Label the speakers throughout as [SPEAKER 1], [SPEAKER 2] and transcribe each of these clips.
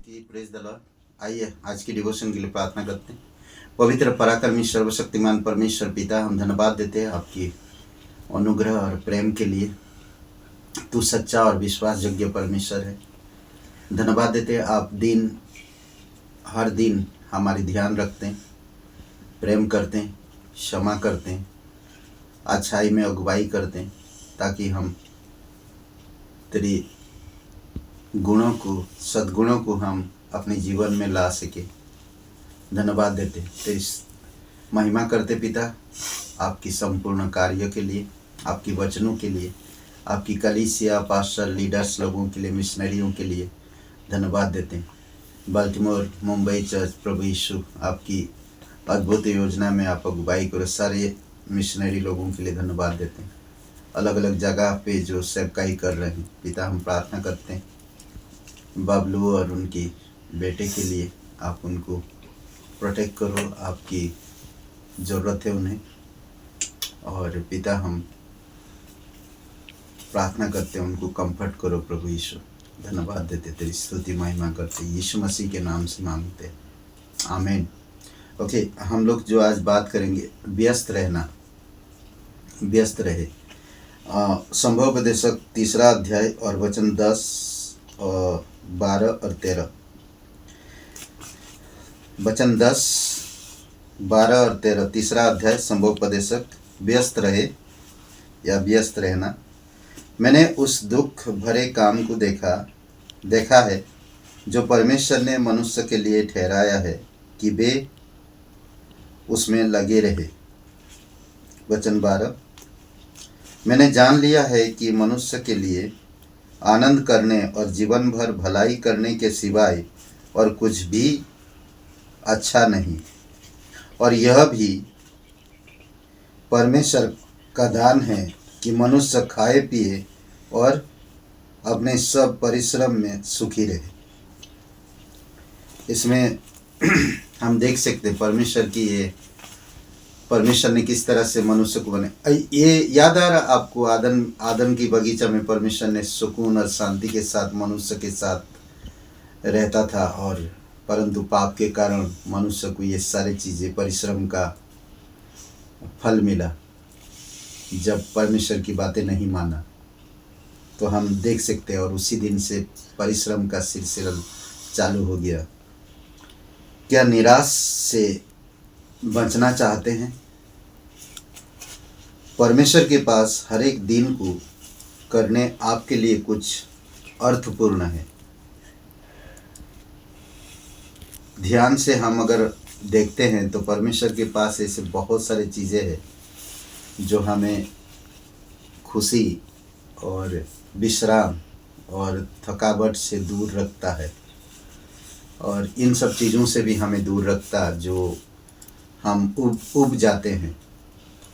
[SPEAKER 1] की praise the Lord. आइए आज की डिवोशन के लिए प्रार्थना करते हैं। पवित्र पराक्रमी सर्वशक्तिमान परमेश्वर पिता, हम धन्यवाद देते हैं आपकी अनुग्रह और प्रेम के लिए। तू सच्चा और विश्वास योग्य परमेश्वर है। धन्यवाद देते हैं आप हर दिन हमारी ध्यान रखते हैं, प्रेम करते हैं, क्षमा करते हैं, अच्छाई में अगुवाई करते हैं, ताकि हम तेरी सद्गुणों को हम अपने जीवन में ला सके। धन्यवाद देते तेरी महिमा करते पिता, आपकी संपूर्ण कार्य के लिए, आपकी वचनों के लिए, आपकी कलीसिया, पास्टर, लीडर्स लोगों के लिए, मिशनरियों के लिए धन्यवाद देते हैं। बाल्टीमोर, मुंबई चर्च, प्रभु यीशु, आपकी अद्भुत योजना में आप अगुवाई करो। सारे मिशनरी लोगों के लिए धन्यवाद देते हैं, अलग अलग जगह पे जो सेवकाई कर रहे हैं। पिता, हम प्रार्थना करते हैं बबलू और उनकी बेटे के लिए, आप उनको प्रोटेक्ट करो, आपकी ज़रूरत है उन्हें। और पिता, हम प्रार्थना करते हैं उनको कंफर्ट करो प्रभु यीशु। धन्यवाद देते, तेरी स्तुति महिमा करते, यीशु मसीह के नाम से मांगते, आमीन। ओके, हम लोग जो आज बात करेंगे, व्यस्त रहे। संभवोपदेशक 3 अध्याय और वचन 10, 12 और 13। वचन 10, 12 और 13, 3 अध्याय संभवोपदेशक। व्यस्त रहे या व्यस्त रहना। मैंने उस दुख भरे काम को देखा है जो परमेश्वर ने मनुष्य के लिए ठहराया है कि वे उसमें लगे रहे। वचन 12, मैंने जान लिया है कि मनुष्य के लिए आनंद करने और जीवन भर भलाई करने के सिवाय और कुछ भी अच्छा नहीं, और यह भी परमेश्वर का दान है कि मनुष्य खाए पिए और अपने सब परिश्रम में सुखी रहे। इसमें हम देख सकते परमेश्वर ने किस तरह से मनुष्य को बने। ये याद आ रहा आपको, आदम की बगीचा में परमेश्वर ने सुकून और शांति के साथ मनुष्य के साथ रहता था, और परंतु पाप के कारण मनुष्य को ये सारी चीज़ें, परिश्रम का फल मिला। जब परमेश्वर की बातें नहीं माना तो हम देख सकते हैं, और उसी दिन से परिश्रम का सिलसिला चालू हो गया। क्या निराश से बचना चाहते हैं? परमेश्वर के पास हर एक दिन को करने आपके लिए कुछ अर्थपूर्ण है। ध्यान से हम अगर देखते हैं तो परमेश्वर के पास ऐसे बहुत सारी चीज़ें हैं जो हमें खुशी और विश्राम और थकावट से दूर रखता है, और इन सब चीज़ों से भी हमें दूर रखता जो हम उब जाते हैं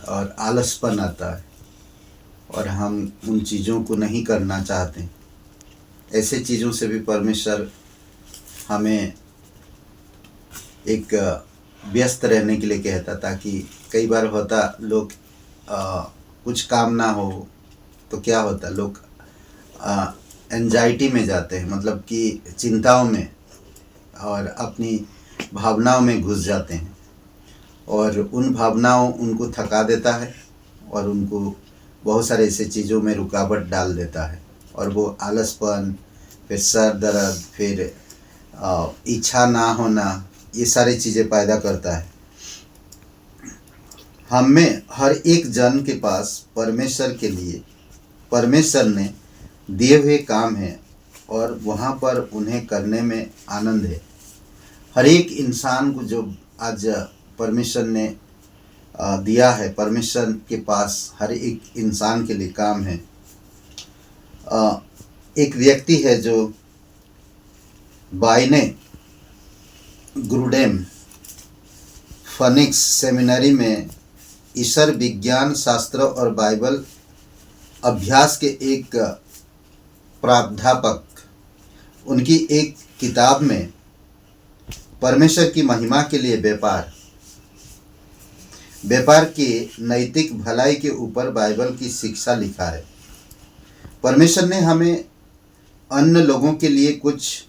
[SPEAKER 1] और आलसपन आता है और हम उन चीज़ों को नहीं करना चाहते। ऐसे चीज़ों से भी परमेश्वर हमें एक व्यस्त रहने के लिए कहता, ताकि कई बार होता लोग कुछ काम ना हो तो क्या होता, लोग एंजाइटी में जाते हैं, मतलब कि चिंताओं में और अपनी भावनाओं में घुस जाते हैं, और उन भावनाओं उनको थका देता है और उनको बहुत सारे ऐसे चीज़ों में रुकावट डाल देता है, और वो आलसपन, फिर सर दर्द, फिर इच्छा ना होना, ये सारी चीज़ें पैदा करता है। हम में हर एक जन के पास परमेश्वर ने दिए हुए काम है, और वहाँ पर उन्हें करने में आनंद है। हर एक इंसान को जो आज परमेश्वर ने दिया है, परमेश्वर के पास हर एक इंसान के लिए काम है। एक व्यक्ति है जो बाइने ग्रुडेम फनिक्स सेमिनरी में ईश्वर विज्ञान शास्त्र और बाइबल अभ्यास के एक प्राध्यापक, उनकी एक किताब में परमेश्वर की महिमा के लिए व्यापार की नैतिक भलाई के ऊपर बाइबल की शिक्षा लिखा है। परमेश्वर ने हमें अन्य लोगों के लिए कुछ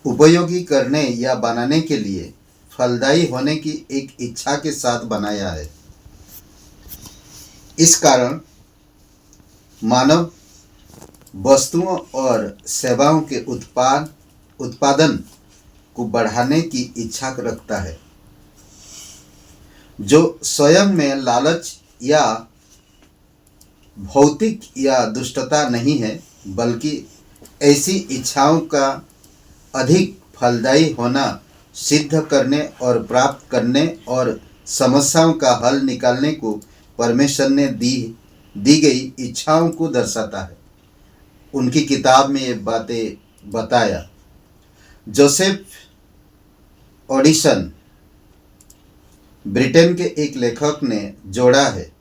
[SPEAKER 1] उपयोगी करने या बनाने के लिए फलदायी होने की एक इच्छा के साथ बनाया है। इस कारण मानव वस्तुओं और सेवाओं के उत्पादन को बढ़ाने की इच्छा रखता है, जो स्वयं में लालच या भौतिक या दुष्टता नहीं है, बल्कि ऐसी इच्छाओं का अधिक फलदायी होना सिद्ध करने और प्राप्त करने और समस्याओं का हल निकालने को परमेश्वर ने दी गई इच्छाओं को दर्शाता है। उनकी किताब में ये बातें बताया। जोसेफ ऑडिसन ब्रिटेन के एक लेखक ने जोड़ा है,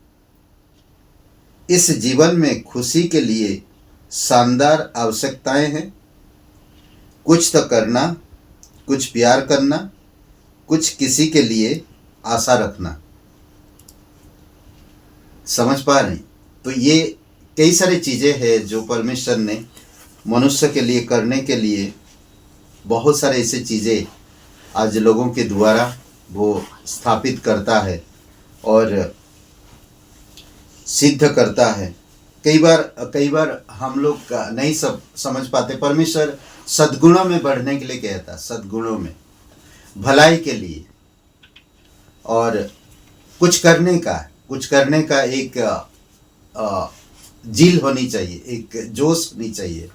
[SPEAKER 1] इस जीवन में खुशी के लिए शानदार आवश्यकताएं हैं। कुछ तो करना, कुछ प्यार करना, कुछ किसी के लिए आशा रखना। समझ पा रहे हैं? तो ये कई सारी चीज़ें हैं जो परमेश्वर ने मनुष्य के लिए करने के लिए बहुत सारे ऐसे चीज़ें आज लोगों के द्वारा वो स्थापित करता है और सिद्ध करता है। कई बार हम लोग नहीं सब समझ पाते। परमेश्वर सद्गुणों में बढ़ने के लिए कहता, सद्गुणों में, भलाई के लिए, और कुछ करने का एक जील होनी चाहिए, एक जोश होनी चाहिए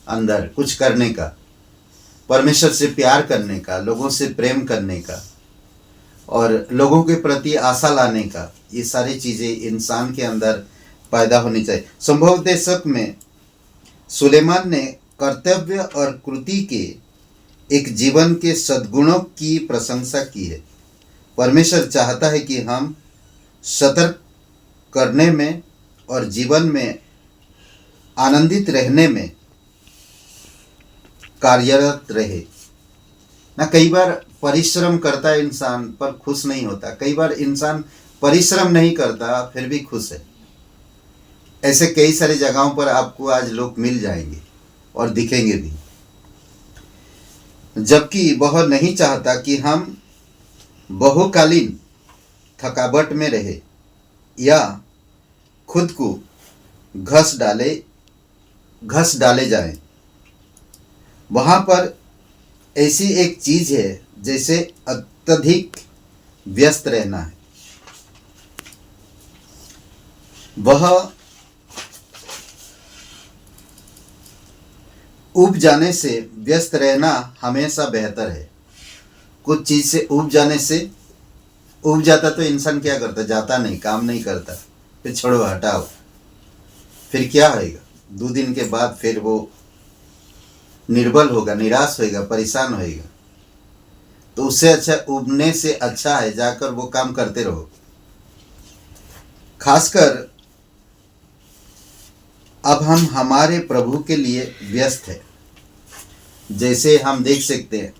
[SPEAKER 1] अंदर, कुछ करने का, परमेश्वर से प्यार करने का, लोगों से प्रेम करने का और लोगों के प्रति आशा लाने का। ये सारी चीज़ें इंसान के अंदर पैदा होनी चाहिए। संभव देशक में सुलेमान ने कर्तव्य और कृति के एक जीवन के सद्गुणों की प्रशंसा की है। परमेश्वर चाहता है कि हम सतर्क करने में और जीवन में आनंदित रहने में कार्यरत रहे ना। कई बार परिश्रम करता है इंसान पर खुश नहीं होता। कई बार इंसान परिश्रम नहीं करता फिर भी खुश है। ऐसे कई सारी जगहों पर आपको आज लोग मिल जाएंगे और दिखेंगे भी, जबकि वह नहीं चाहता कि हम बहुकालीन थकावट में रहे या खुद को घस डाले जाएं। वहाँ पर ऐसी एक चीज़ है जैसे अत्यधिक व्यस्त रहना है। वह ऊब जाने से व्यस्त रहना हमेशा बेहतर है। कुछ चीज़ से ऊब जाता तो इंसान क्या करता? जाता नहीं, काम नहीं करता, फिर छोड़ो हटाओ, फिर क्या होएगा? 2 दिन के बाद फिर वो निर्बल होगा, निराश होएगा, परेशान होएगा। तो उससे अच्छा, उबने से अच्छा है जाकर वो काम करते रहो। खासकर अब हम हमारे प्रभु के लिए व्यस्त है। जैसे हम देख सकते हैं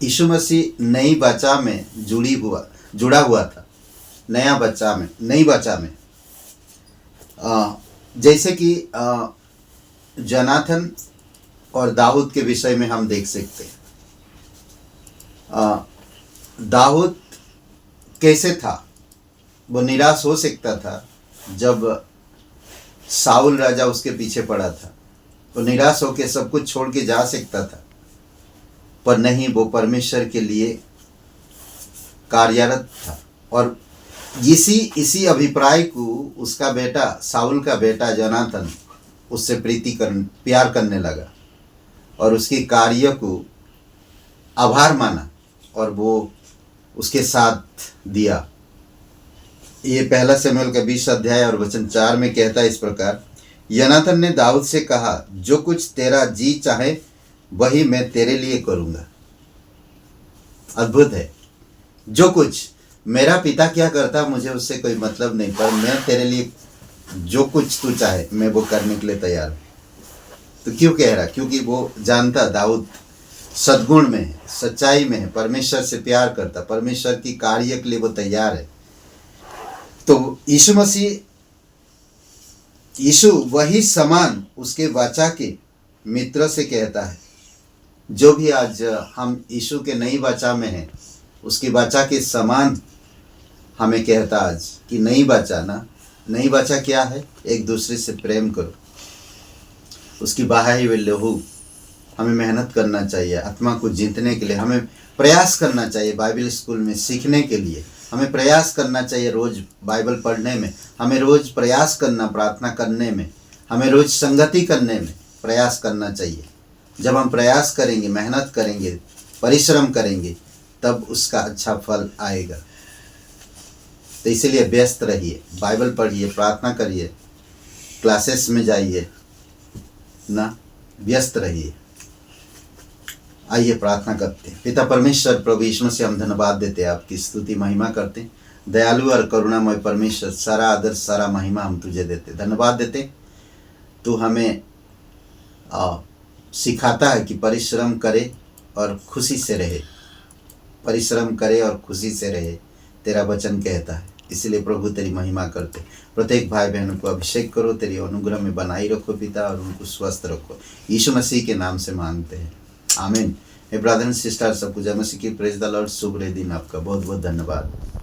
[SPEAKER 1] यीशु मसीह नई बच्चा में जुड़ा हुआ था, नई बच्चा में जैसे कि जनाथन और दाऊद के विषय में हम देख सकते हैं। दाऊद कैसे था? वो निराश हो सकता था जब साउल राजा उसके पीछे पड़ा था, तो निराश होकर सब कुछ छोड़ के जा सकता था, पर नहीं, वो परमेश्वर के लिए कार्यरत था। और इसी अभिप्राय को उसका बेटा, साउल का बेटा जनाथन, उससे प्यार करने लगा और उसके कार्य को आभार माना और वो उसके साथ दिया। ये 1 शमूएल का 20 अध्याय और वचन 4 में कहता है इस प्रकार, योनाथन ने दाऊद से कहा, जो कुछ तेरा जी चाहे वही मैं तेरे लिए करूँगा। अद्भुत है। जो कुछ मेरा पिता क्या करता मुझे उससे कोई मतलब नहीं, पर मैं तेरे लिए जो कुछ तू चाहे मैं वो करने के लिए तैयार हूँ। तो क्यों कह रहा? क्योंकि वो जानता दाऊद सद्गुण में है, सच्चाई में है, परमेश्वर से प्यार करता, परमेश्वर की कार्य के लिए वो तैयार है। तो यीशु वही समान उसके वाचा के मित्रों से कहता है, जो भी आज हम यीशु के नई वाचा में हैं, उसकी वाचा के समान हमें कहता आज कि नई वाचा ना, नई वाचा क्या है? एक दूसरे से प्रेम करो। उसकी बहाई हुए लहू, हमें मेहनत करना चाहिए आत्मा को जीतने के लिए, हमें प्रयास करना चाहिए बाइबल स्कूल में सीखने के लिए, हमें प्रयास करना चाहिए रोज़ बाइबल पढ़ने में, हमें रोज़ प्रयास करना प्रार्थना करने में, हमें रोज़ संगति करने में प्रयास करना चाहिए। जब हम प्रयास करेंगे, मेहनत करेंगे, परिश्रम करेंगे, तब उसका अच्छा फल आएगा। तो इसीलिए व्यस्त रहिए, बाइबल पढ़िए, प्रार्थना करिए, क्लासेस में जाइए ना, व्यस्त रहिए। आइए प्रार्थना करते हैं। पिता परमेश्वर, प्रभु यीशु से हम धन्यवाद देते हैं, आपकी स्तुति महिमा करते हैं। दयालु और करुणामय परमेश्वर, सारा आदर सारा महिमा हम तुझे देते, धन्यवाद देते। तू हमें सिखाता है कि परिश्रम करे और खुशी से रहे, परिश्रम करे और खुशी से रहे, तेरा वचन कहता है। इसलिए प्रभु तेरी महिमा करते, प्रत्येक भाई बहनों को अभिषेक करो, तेरी अनुग्रह में बनाई रखो पिता, और उनको स्वस्थ रखो। यीशु मसीह के नाम से मांगते हैं, आमीन। हे ब्रदर एंड सिस्टर, सबको जय मसीह की प्रेज द लॉर्ड। शुभ दिन आपका, बहुत बहुत धन्यवाद।